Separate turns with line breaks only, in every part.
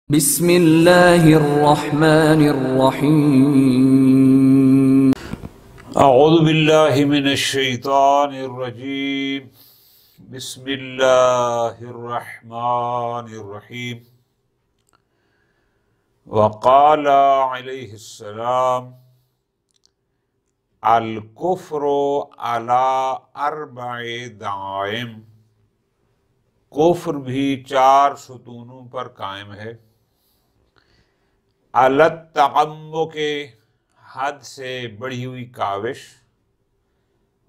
बिस्मिल्लाहिर्रहमानिर्रहीम।
अऊज़ु बिल्लाहि मिनश्शैतानिर्रजीम। बिस्मिल्लाहिर्रहमानिर्रहीम। वक़ाल अलैहिस्सलाम अल कुफ्रु अला अर्बइ दाइम। कुफ्र भी 4 सुतूनों पर कायम है। अलत तअम्मुक के हद से बढ़ी हुई काविश,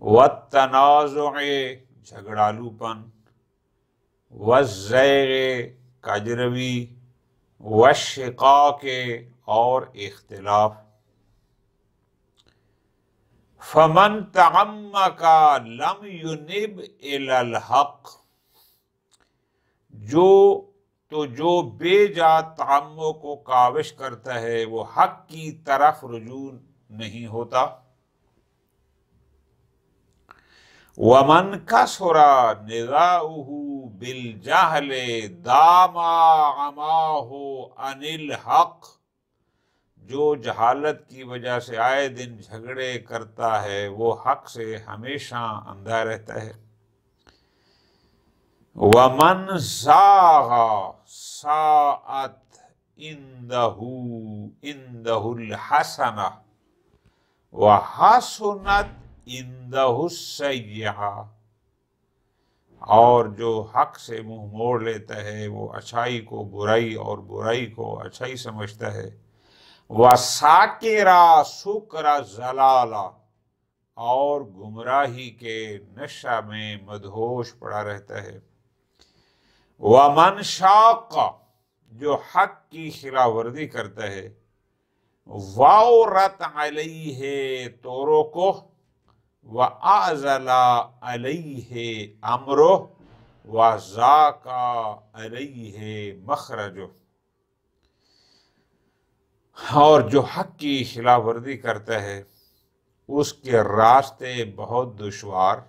व तनाज़ुए झगड़ालूपन, व ज़ैग़े कजरवी, व शिक़ाक़े और इख्तिलाफ। फमन तअम्मका लम युनिब इलल हक़। जो बेजा तअम्मुक को काविश करता है वो हक की तरफ रुजू नहीं होता। वमन कसरा निज़ाउहु बिल जहले दामा अमाहु अनिल हक। जो जहालत की वजह से आए दिन झगड़े करता है वो हक से हमेशा अंधा रहता है। वमन ज़ाग़ा साअत इंदहुल हसना व हसनत इंदहुस सय्यहा। और जो हक से मुंह मोड़ लेता है वो अच्छाई को बुराई और बुराई को अच्छाई समझता है। व साकिरा सुकरा जलाला। और गुमराही के नशा में मदहोश पड़ा रहता है। व मन शाक़ा। जो हक की खिलाफवर्जी करता है। वाउरत अलैहि तुरुक़ुह व आज़ला अलैहि अमरुह व ज़ाक़ा अलैहि मखरजुह। और जो हक की खिलाफवर्जी करता है उसके रास्ते बहुत दुश्वार,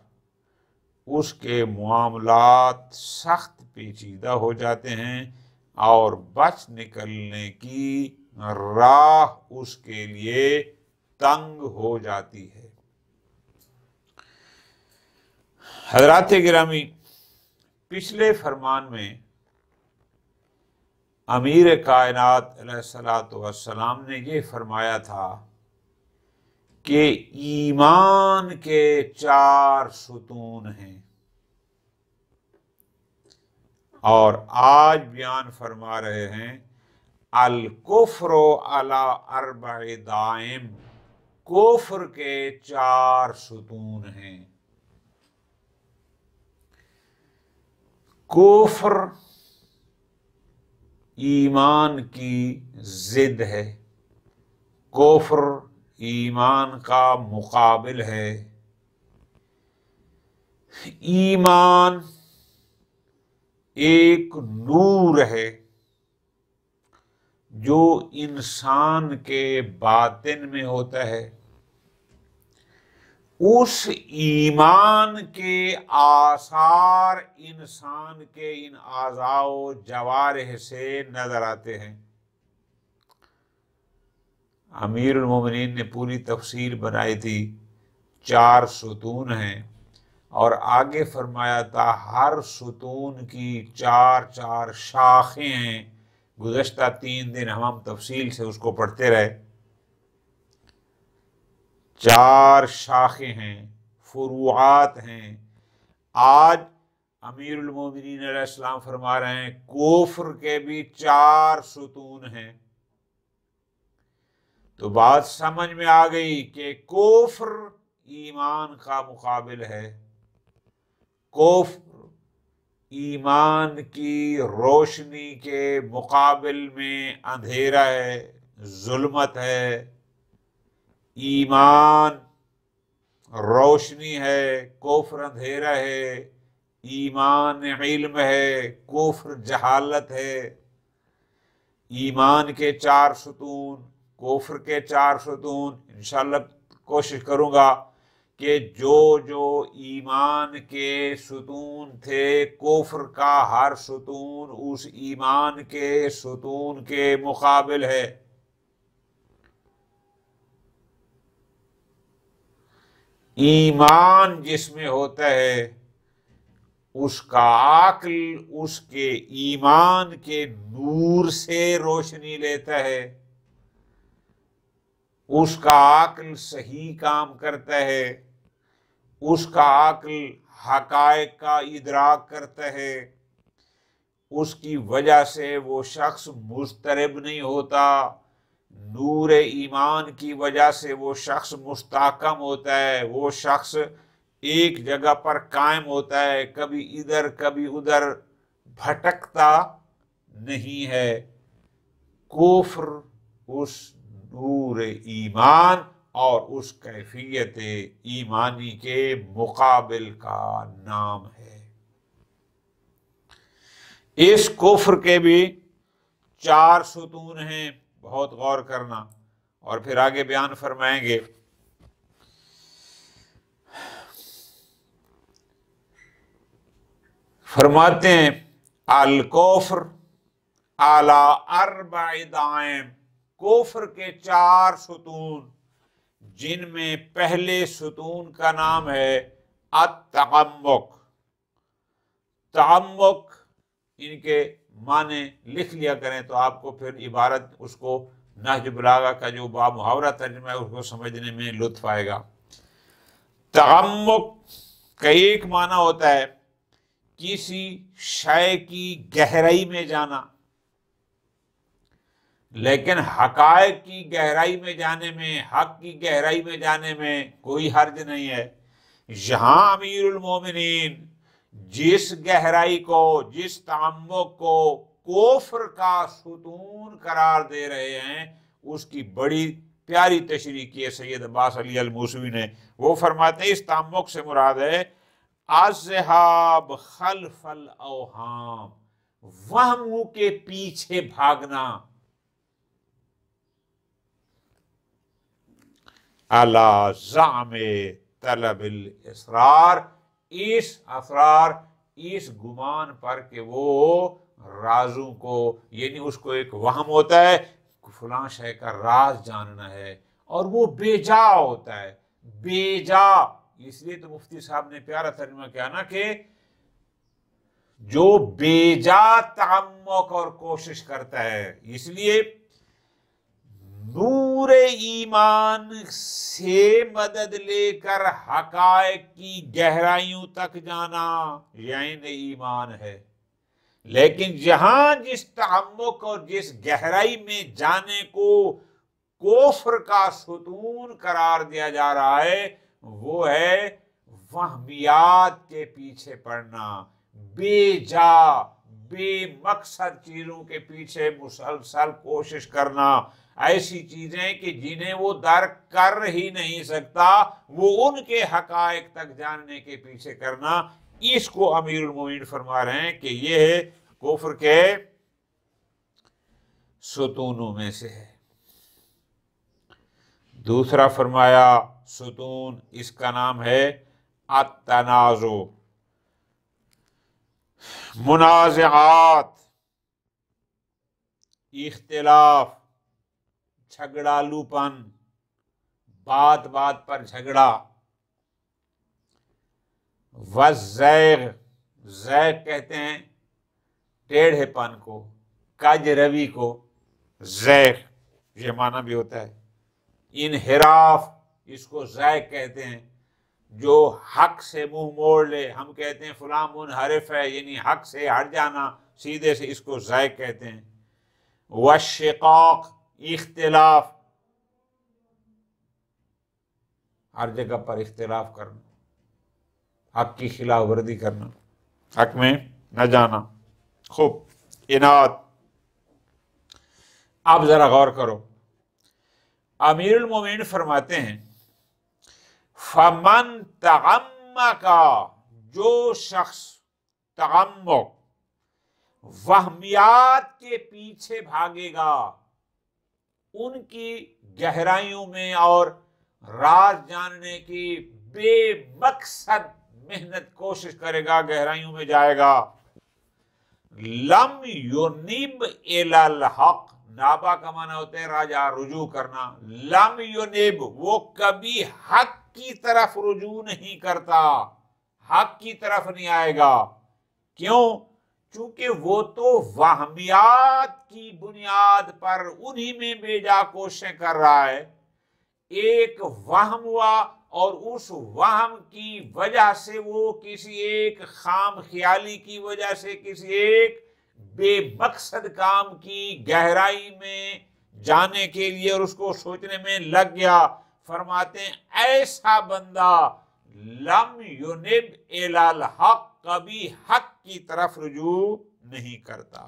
उसके मामलात सख्त पेचीदा हो जाते हैं और बच निकलने की राह उसके लिए तंग हो जाती है। हज़रात गिरामी, पिछले फरमान में अमीर कायनात अलैहिस्सलातु वस्सलाम ने ये फरमाया था कि ईमान के 4 सुतून हैं, और आज बयान फरमा रहे हैं अल कुफ्रु अला अर्बइ दाइम। कुफ्र के 4 सुतून हैं। कुफ्र ईमान की जिद है। कुफ्र ईमान का मुकाबिल है। ईमान एक नूर है जो इंसान के बातिन में होता है। उस ईमान के आसार इंसान के इन आज़ाओ जवारिह से नजर आते हैं। अमीरुल मोमिनीन ने पूरी तफसील बनाई थी। 4 सुतून हैं और आगे फरमाया था हर सुतून की 4-4 शाखें हैं। गुज़श्ता 3 दिन हम तफसील से उसको पढ़ते रहे। 4 शाखें हैं, फुरुआत हैं। आज अमीरुल मोमिनीन अलैहिस्सलाम फरमा रहे हैं कुफ्र के भी 4 सुतून हैं। तो बात समझ में आ गई कि कुफ्र ईमान का मुकाबिल है। कुफ्र ईमान की रोशनी के मुकाबिल में अंधेरा है, जुल्मत है। ईमान रोशनी है, कुफ्र अंधेरा है। ईमान इल्म है, कुफ्र जहालत है। ईमान के 4 सुतून, कुफ्र के 4 सुतून। इंशाअल्लाह कोशिश करूंगा कि जो जो ईमान के सुतून थे, कुफ्र का हर सुतून उस ईमान के सुतून के मुकाबिल है। ईमान जिसमें होता है उसका अक्ल उसके ईमान के नूर से रोशनी लेता है, उसका अक्ल सही काम करता है, उसका अक्ल हकायक का इदराक करता है, उसकी वजह से वो शख्स मुस्तरब नहीं होता, नूर ईमान की वजह से वो शख्स मुस्तहकम होता है, वो शख्स एक जगह पर कायम होता है, कभी इधर कभी उधर भटकता नहीं है। कुफ्र उस नूर ईमान और उस कैफियत ईमानी के मुकाबिल का नाम है। इस कुफ्र के भी 4 सुतून हैं, बहुत गौर करना, और फिर आगे बयान फरमाएंगे। फरमाते हैं अल कुफ्र आला अर्बा'i दाइम, कुफ्र के 4 सुतून, जिनमें पहले सुतून का नाम है अत-तअम्मुक। तअम्मुक इनके माने लिख लिया करें तो आपको फिर इबारत उसको नहज बलागा का जो बा मुहावरा तर्जुमा है उसको समझने में लुत्फ आएगा। तअम्मुक का एक माना होता है किसी शय की गहराई में जाना, लेकिन हकायक की गहराई में जाने में, हक की गहराई में जाने में कोई हर्ज नहीं है। यहां अमीरुल मोमिनीन जिस गहराई को, जिस तअम्मुक को कुफ्र का सुतून करार दे रहे हैं, उसकी बड़ी प्यारी तशरीह की है सैयद अब्बास अली अल मूसवी ने। वो फरमाते हैं इस तअम्मुक से मुराद है अज़हाब खल्फल औहाम, वहमों के पीछे भागना, अला ज़ामे तलबिल इसरार, इस असरार, इस गुमान पर कि वो राजों को, यानी उसको एक वहम होता है फलां शय का राज जानना है, और वो बेजा होता है। बेजा इसलिए तो मुफ्ती साहब ने प्यारा तर्जुमा किया ना कि जो बेजा तअम्मुक और कोशिश करता है, इसलिए नूर ईमान से मदद लेकर हकायक की गहराइयों तक जाना यानी ईमान है। लेकिन जहां जिस तअम्मुक और जिस गहराई में जाने को कुफ्र का सुतून करार दिया जा रहा है, वो है वहमियात के पीछे पड़ना, बेजा बेमकसद चीजों के पीछे मुसलसल कोशिश करना, ऐसी चीजें कि जिन्हें वो दर्क कर ही नहीं सकता, वो उनके हकायक तक जानने के पीछे करना, इसको अमीरुल मोमिनीन फरमा रहे हैं कि ये कुफ्र के सुतूनों में से है। दूसरा फरमाया सुतून, इसका नाम है अत-तनाज़ु, मुनाज़ात, इख्तिलाफ, झगड़ालूपन, बात बात पर झगड़ा। वज़ैग़, ज़ैग़ कहते हैं टेढ़ेपन को, कज रवि को ज़ैग़ ये माना भी होता है। इनहिराफ, इसको ज़ैग़ कहते हैं, जो हक से मुंह मोड़ ले, हम कहते हैं फलां मुनहरिफ है, यानी हक से हट जाना सीधे से, इसको ज़ैग़ कहते हैं। वशिक़ाक़, इख्तिलाफ, हर जगह पर इख्तिलाफ करना, हक की खिलाफ वर्दी करना, हक में न जाना। खूब इनाद। अब जरा गौर करो, अमीरुल मोमिनीन फरमाते हैं फमन तअम्मका, जो शख्स तअम्मुक वहमियात के पीछे भागेगा, उनकी गहराइयों में और राज जानने की बेमकसद मेहनत कोशिश करेगा, गहराइयों में जाएगा। लम युनिब इलल हक, नाबा का माना होता है राजा, रुजू करना। लम युनिब, वो कभी हक की तरफ रुजू नहीं करता, हक की तरफ नहीं आएगा। क्यों? चूंकि वो तो वहमियात की बुनियाद पर उन्हीं में बेजा कोशिशें कर रहा है। एक वहम हुआ और उस वहम की वजह से वो किसी एक खाम ख्याली की वजह से किसी एक बेमकसद काम की गहराई में जाने के लिए और उसको सोचने में लग गया। फरमाते हैं ऐसा बंदा लम युनिब इलल हक, कभी हक की तरफ रुजू नहीं करता।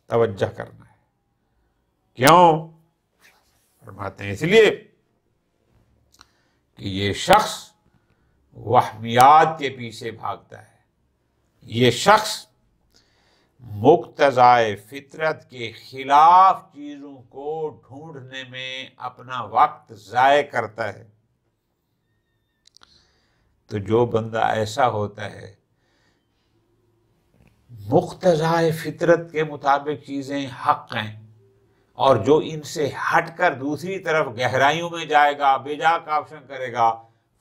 तवज्जो करना है। क्यों? फरमाते हैं इसलिए कि ये शख्स वहमियात के पीछे भागता है, ये शख्स मुक्तज़ाए फितरत के खिलाफ चीजों को ढूंढने में अपना वक्त ज़ाय करता है। तो जो बंदा ऐसा होता है, मुक्तज़ाए फितरत के मुताबिक चीजें हक हैं, और जो इनसे हटकर दूसरी तरफ गहराइयों में जाएगा, बेजा का ऑप्शन करेगा,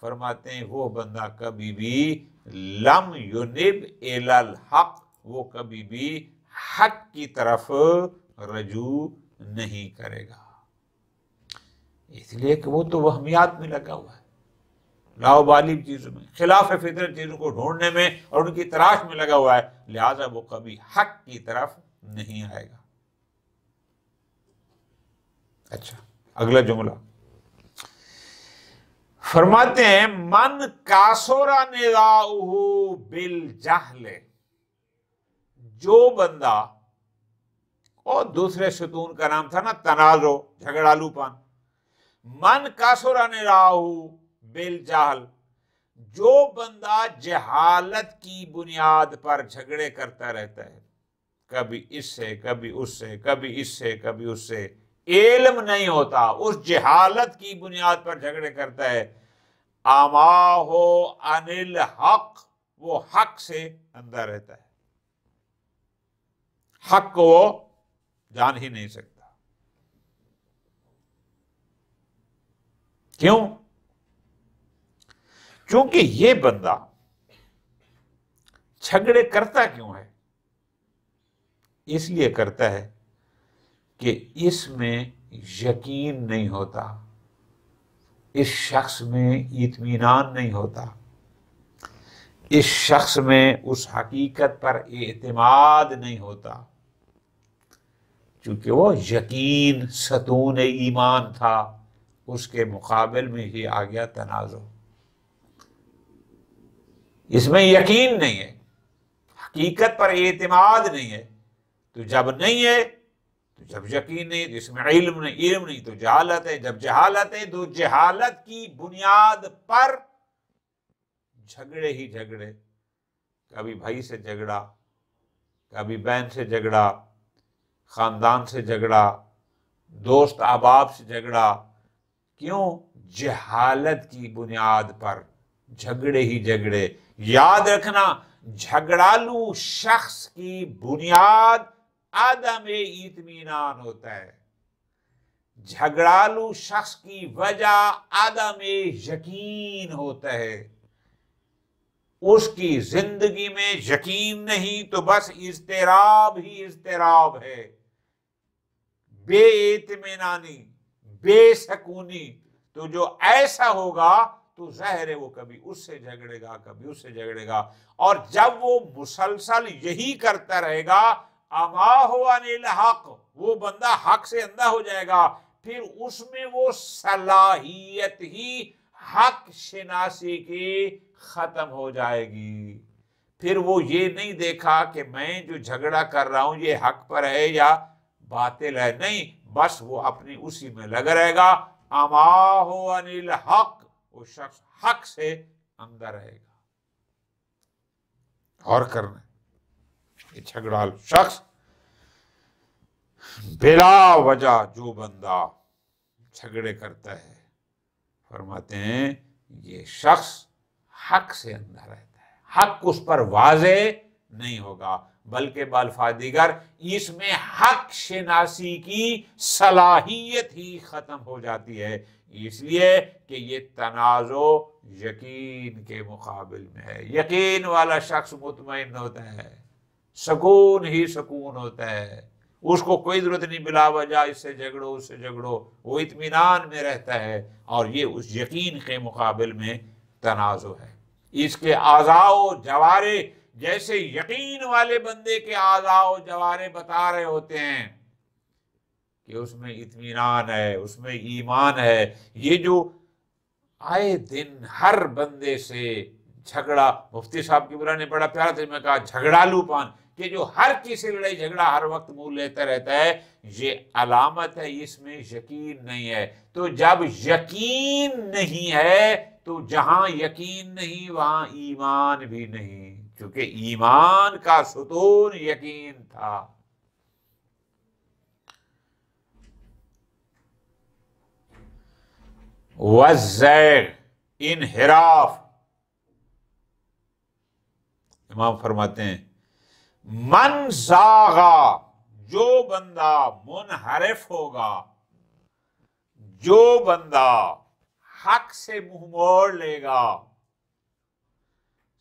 फरमाते हैं वो बंदा कभी भी लम युनिब इलल हक, वो कभी भी हक की तरफ रजू नहीं करेगा। इसलिए कि वो तो वहमियात में लगा हुआ है, लावाबाली चीजों में, खिलाफ फितरत चीजों को ढूंढने में और उनकी तलाश में लगा हुआ है, लिहाजा वो कभी हक की तरफ नहीं आएगा। अच्छा, अगला जुमला फरमाते हैं मन कासोरा निगाहु बिल जहले, जो बंदा, और दूसरे सुतून का नाम था ना तनाजो, झगड़ालूपन। मन कासोरा निगाहु बिल जहल, जो बंदा जहालत की बुनियाद पर झगड़े करता रहता है, कभी इससे कभी उससे, कभी इससे कभी उससे, इल्म नहीं होता, उस जहालत की बुनियाद पर झगड़े करता है। आमाहो अनिल हक, वो हक से अंधा रहता है, हक को वो जान ही नहीं सकता। क्यों? क्योंकि ये बंदा झगड़े करता क्यों है? इसलिए करता है कि इसमें यकीन नहीं होता, इस शख्स में इत्मीनान नहीं होता, इस शख्स में उस हकीकत पर एतमाद नहीं होता। चूंकि वो यकीन सतून ईमान था, उसके मुकाबिल में ही आ गया तनाज़ो। इसमें यकीन नहीं है, हकीकत पर एतमाद नहीं है। तो जब नहीं है, तो जब यकीन नहीं, तो इसमें इल्म नहीं तो जहालत है। जब जहालत है तो जहालत की बुनियाद पर झगड़े ही झगड़े, कभी भाई से झगड़ा, कभी बहन से झगड़ा, खानदान से झगड़ा, दोस्त अहबाब से झगड़ा। क्यों? जहालत की बुनियाद पर झगड़े ही झगड़े। याद रखना, झगड़ालू शख्स की बुनियाद आदम इत्मीनान होता है, झगड़ालू शख्स की वजह आदम यकीन होता है। उसकी जिंदगी में यकीन नहीं तो बस इज़्तिराब ही इज़्तिराब है, बेइत्मीनानी, बेसकूनी। तो जो ऐसा होगा तो ज़ाहिर है वो कभी उससे झगड़ेगा, कभी उससे झगड़ेगा, और जब वो मुसलसल यही करता रहेगा, अमाहु अनिल हक, वो बंदा हक से अंधा हो जाएगा। फिर उसमें वो सलाहियत ही हक शिनासी की खत्म हो जाएगी। फिर वो ये नहीं देखा कि मैं जो झगड़ा कर रहा हूं ये हक पर है या बातिल है, नहीं, बस वो अपनी उसी में लगा रहेगा। अमाहु अनिल हक, वो शख्स हक से अंधा रहेगा। और करना, ये झगड़ालू शख्स बिला वजह जो बंदा झगड़े करता है, फरमाते हैं ये शख्स हक से अंधा रहता है, हक उस पर वाज़े नहीं होगा, बल्कि बल्फा दीगर इसमें हक शनासी की सलाहियत ही खत्म हो जाती है, इसलिए कि ये तनाज़ो यकीन के मुकाबिल में है। यकीन वाला शख्स मुतमईन होता है, सुकून ही सुकून होता है, उसको कोई जरूरत नहीं बिला वजह इससे झगड़ो उससे झगड़ो, वो इत्मीनान में रहता है। और ये उस यकीन के मुकाबिल में तनाज़ो है। इसके आज़ाओ जवारे जैसे यकीन वाले बंदे के आज़ाओ जवारे बता रहे होते हैं कि उसमें इत्मीनान है, उसमें ईमान है। ये जो आए दिन हर बंदे से झगड़ा, मुफ्ती साहब की बुरा ने बड़ा प्यारा तरीके में कहा झगड़ालूपन, कि जो हर किसी लड़ाई झगड़ा हर वक्त मुंह लेता रहता है, ये अलामत है इसमें यकीन नहीं है। तो जब यकीन नहीं है तो जहां यकीन नहीं वहां ईमान भी नहीं, क्योंकि ईमान का सुतून यकीन था। वज़ैग इनहिराफ, इमाम फरमाते हैं मन ज़ागा, जो बंदा मुनहरिफ होगा, जो बंदा हक से मुंह मोड़ लेगा,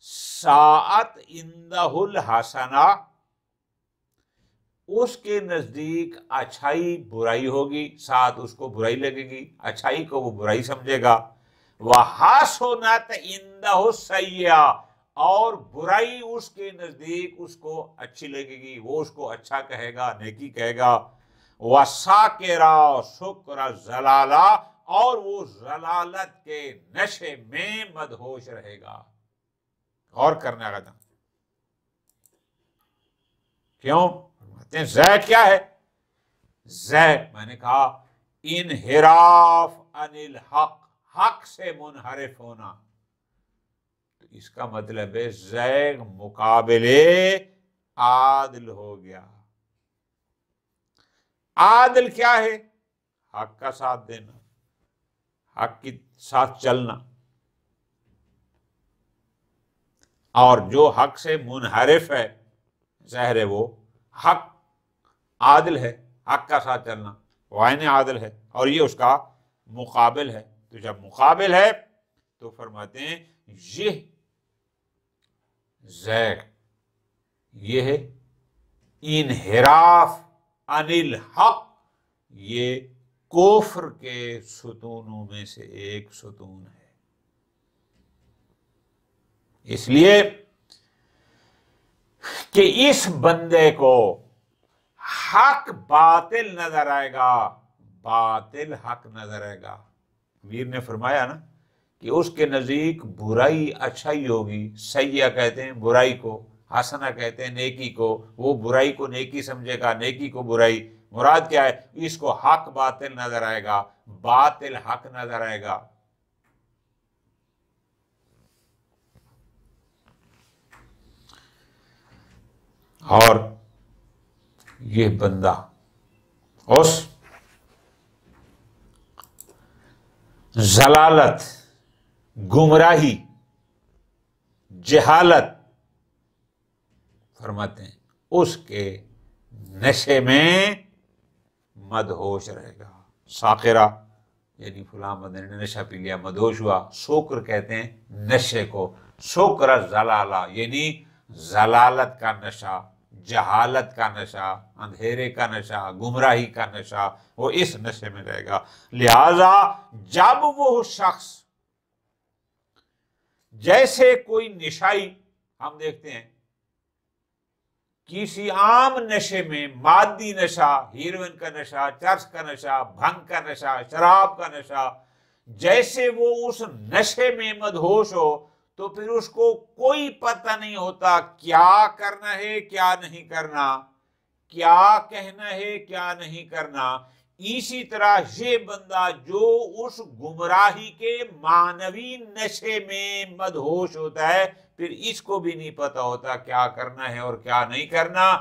साअत इंदहुल हसना, उसके नजदीक अच्छाई बुराई होगी, साथ उसको बुराई लगेगी, अच्छाई को वो बुराई समझेगा। वह हसनत इंदहु सय्या, और बुराई उसके नजदीक उसको अच्छी लगेगी, वो उसको अच्छा कहेगा, नेकी कहेगा। वह साकिरा शुक्र जलाला, और वो जलालत के नशे में मदहोश रहेगा। और करने का क्यों ज़ैक क्या है? ज़ैक मैंने कहा इनहिराफ अनिल हक, हक से मुनहरिफ होना। तो इसका मतलब है ज़ैक मुकाबिले आदिल हो गया। आदिल क्या है? हक का साथ देना, हक के साथ चलना। और जो हक से मुनहरिफ है, ज़ाहिर है वो हक आदिल है, हक का साथ चलना वाइन आदिल है, और ये उसका मुकाबिल है। तो जब मुकाबिल है तो फरमाते हैं ये ज़ैक, ये है इनहिराफ अनिल हक, ये कुफ्र के सुतूनों में से एक सुतून है। इसलिए कि इस बंदे को हक बातिल नजर आएगा, बातिल हक नजर आएगा। वीर ने फरमाया ना कि उसके नजदीक बुराई अच्छाई होगी, सैया कहते हैं बुराई को, हसना कहते हैं नेकी को। वो बुराई को नेकी समझेगा, नेकी को बुराई। मुराद क्या है? इसको हक बातिल नजर आएगा, बातिल हक नजर आएगा। और ये बंदा उस जलालत, गुमराही, जहालत फरमाते हैं उसके नशे में मदहोश रहेगा। साकिरा यानी फुला बंदे ने नशा पी लिया, मदहोश हुआ। शुक्र कहते हैं नशे को, शुक्र जलाला यानी जलालत का नशा, जहालत का नशा, अंधेरे का नशा, गुमराही का नशा, वो इस नशे में रहेगा। लिहाजा जब वो शख्स, जैसे कोई निशाई हम देखते हैं किसी आम नशे में, मादी नशा, हीरोइन का नशा, चर्स का नशा, भंग का नशा, शराब का नशा, जैसे वो उस नशे में मदहोश हो तो फिर उसको कोई पता नहीं होता क्या करना है क्या नहीं करना, क्या कहना है क्या नहीं करना। इसी तरह ये बंदा जो उस गुमराही के मानवी नशे में मदहोश होता है, फिर इसको भी नहीं पता होता क्या करना है और क्या नहीं करना,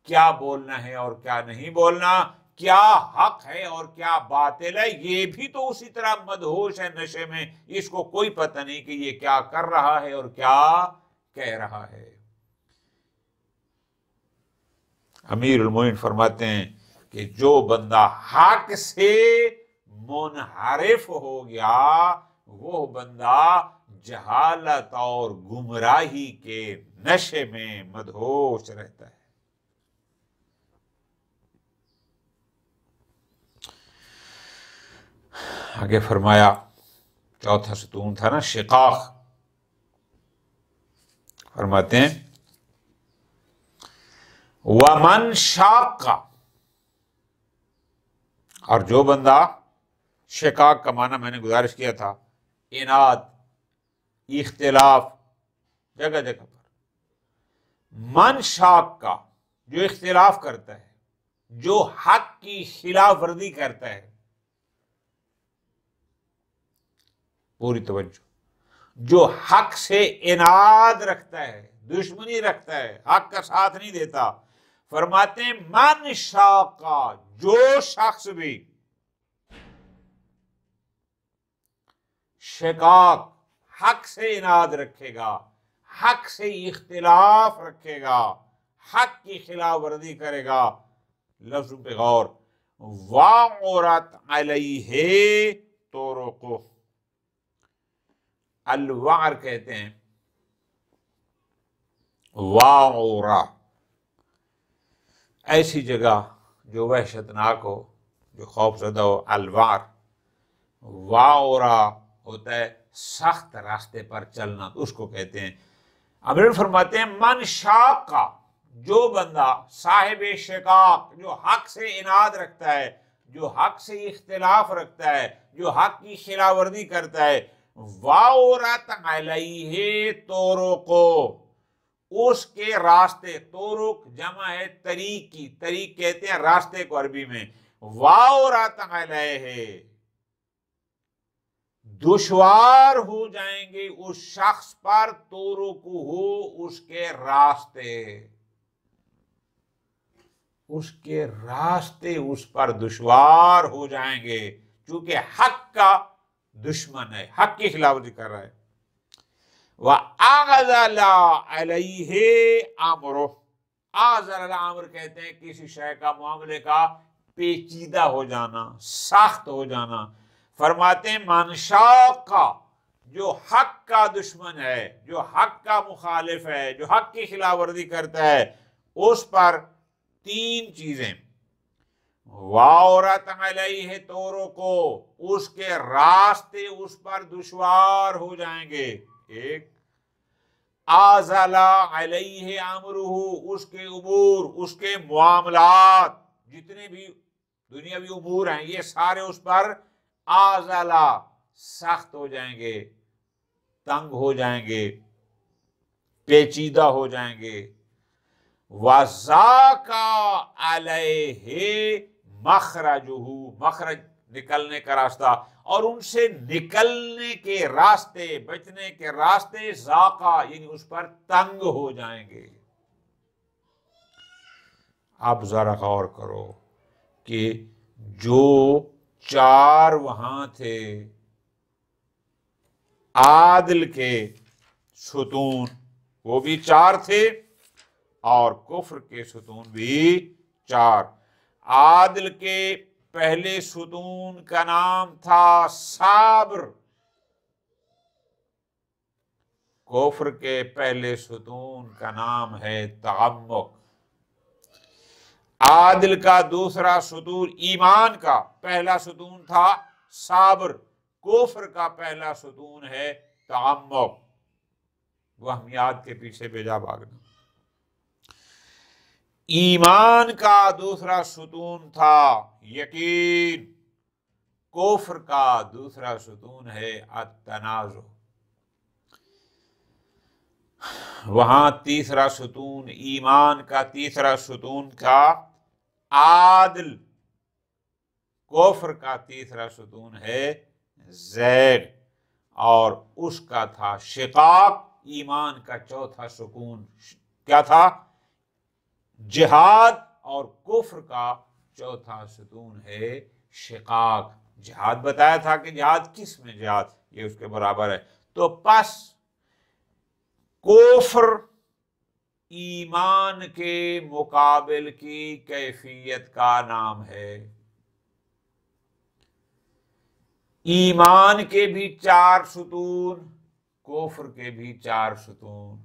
क्या बोलना है और क्या नहीं बोलना, क्या हक है और क्या बातिल है, ये भी तो उसी तरह मदहोश है नशे में, इसको कोई पता नहीं कि ये क्या कर रहा है और क्या कह रहा है। अमीरुल मोमिनीन फरमाते हैं कि जो बंदा हक से मुनहरिफ हो गया वो बंदा जहालत और गुमराही के नशे में मदहोश रहता है। आगे फरमाया, चौथा सुतून था ना शिकाक, फरमाते हैं वमन शाका, और जो बंदा, शिकाक का माना मैंने गुजारिश किया था इनाद, इख्तिलाफ जगह जगह पर। मन शाक का, जो इख्तिलाफ करता है, जो हक की खिलाफ वर्जी करता है, पूरी तवज्जो, जो हक से इनाद रखता है, दुश्मनी रखता है, हक का साथ नहीं देता, फरमाते हैं मन शाका, जो शख्स भी शिकाक, हक से इनाद रखेगा, हक से इख्तिलाफ रखेगा, हक की खिलाफ वर्जी करेगा, लफ्ज़ों पे गौर, वाउरत अलैहि तुरुक़ुहु, अलवार कहते हैं वाउरा, ऐसी जगह जो वहशतनाक हो, जो खौफजदा हो। अलवार, वाउरा होता है सख्त रास्ते पर चलना, तो उसको कहते हैं। अमीर फरमाते हैं मन शाका, जो बंदा साहिब शिकाक, जो हक से इनाद रखता है, जो हक से इख्तिलाफ रखता है, जो हक की खिलाफवर्जी करता है, वाउरत अलैहि तुरुक़ु, उसके रास्ते, तुरुक जमा है तरीक की, तरीक कहते हैं रास्ते को अरबी में, वाउरत अलैहि, दुश्वार हो जाएंगे उस शख्स पर, तुरुक़ुहु, उसके रास्ते, उसके रास्ते उस पर दुश्वार हो जाएंगे, क्योंकि हक का दुश्मन है, हक की खिलाफवर्जी कर रहा है। वह आज़ला अलैहि अम्रुह, आज़ला अम्र कहते हैं किसी शय का, मामले का पेचीदा हो जाना, सख्त हो जाना। फरमाते हैं मनशा का, जो हक का दुश्मन है, जो हक का मुखालिफ है, जो हक की खिलाफवर्जी करता है, उस पर तीन चीजें, वाउरत अलैहि तुरुक़ु, उसके रास्ते उस पर दुश्वार हो जाएंगे। एक, आज़ला अलैहि अम्रुहु, उसके उमूर, उसके मामलात, जितने भी दुनियावी उमूर हैं, ये सारे उस पर आज़ला, सख्त हो जाएंगे, तंग हो जाएंगे, पेचीदा हो जाएंगे। वज़ाका अलैहि मखरजुहु, मखरज निकलने का रास्ता, और उनसे निकलने के रास्ते, बचने के रास्ते, ज़ाका यानी उस पर तंग हो जाएंगे। आप जरा गौर करो कि जो चार वहां थे आदिल के सुतून, वो भी चार थे, और कुफ्र के सुतून भी चार। आदिल के पहले सुतून का नाम था साब्र, कुफ्र के पहले सुतून का नाम है तअम्मुक। आदिल का दूसरा सुतून, ईमान का पहला सुतून था साब्र, कुफ्र का पहला सुतून है तअम्मुक, वहमियात के पीछे बेजा भागना। ईमान का दूसरा सुतून था यकीन, कुफ्र का दूसरा सुतून है अत्तनाज़ु। वहां तीसरा सुतून, ईमान का तीसरा सुतून था आदिल, कुफ्र का तीसरा सुतून है ज़ैग, और उसका था शिकाक। ईमान का चौथा सुकून क्या था? जिहाद, और कुफ्र का चौथा सतून है शिकाक। जिहाद बताया था कि जिहाद किस में, जिहाद ये उसके बराबर है। तो बस कुफ्र ईमान के मुकाबिल की कैफियत का नाम है। ईमान के भी 4 सतून, कुफ्र के भी 4 सतून।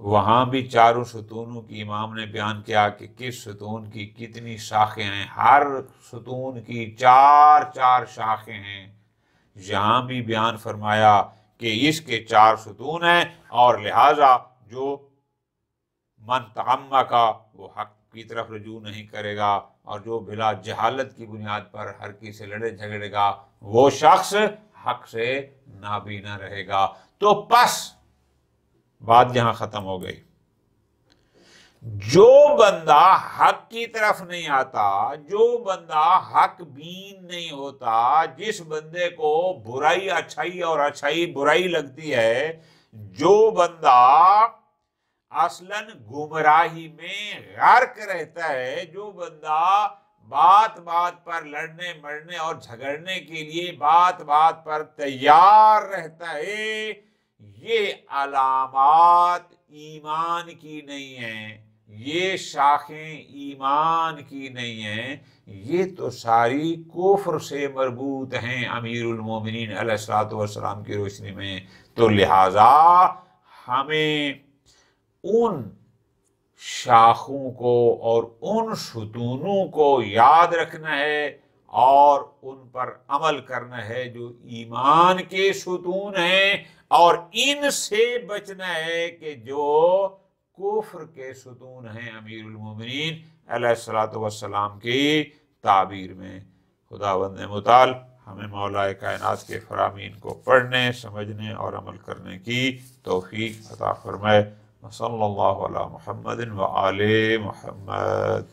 वहां भी चारों सतूनों की इमाम ने बयान किया कि किस सतून की कितनी शाखें हैं। हर सतून की 4 शाखें हैं। यहां भी बयान फरमाया कि इसके 4 सतून हैं और लिहाजा जो मन तअम्मा का वो हक की तरफ रजू नहीं करेगा और जो बिला जहालत की बुनियाद पर हर किसी से लड़े झगड़ेगा वो शख्स हक से नाबीना रहेगा। तो बस बात यहां खत्म हो गई। जो बंदा हक की तरफ नहीं आता, जो बंदा हक बीन नहीं होता, जिस बंदे को बुराई अच्छाई और अच्छाई बुराई लगती है, जो बंदा असलन गुमराही में गर्क रहता है, जो बंदा बात बात पर लड़ने मरने और झगड़ने के लिए बात बात पर तैयार रहता है, ये अलामात ईमान की नहीं है, ये शाखें ईमान की नहीं है, ये तो सारी कुफ्र से मरबूत हैं अमीरुल मोमिनीन अलैहिस्सलातु वस्सलाम की रोशनी में। तो लिहाजा हमें उन शाखों को और उन सुतूनों को याद रखना है और उन पर अमल करना है जो ईमान के सुतून हैं, और इनसे बचना है कि जो कुफ्र के सुतून हैं अमीरुल मोमिनीन अलैहिस्सलातु वस्सलाम की ताबीर में। खुदावंद मुताल हमें मौलाए कायनात के फरामीन को पढ़ने, समझने और अमल करने की तौफीक अता फरमाए। सल्लल्लाहु अला मुहम्मदिन व आले मुहम्मद।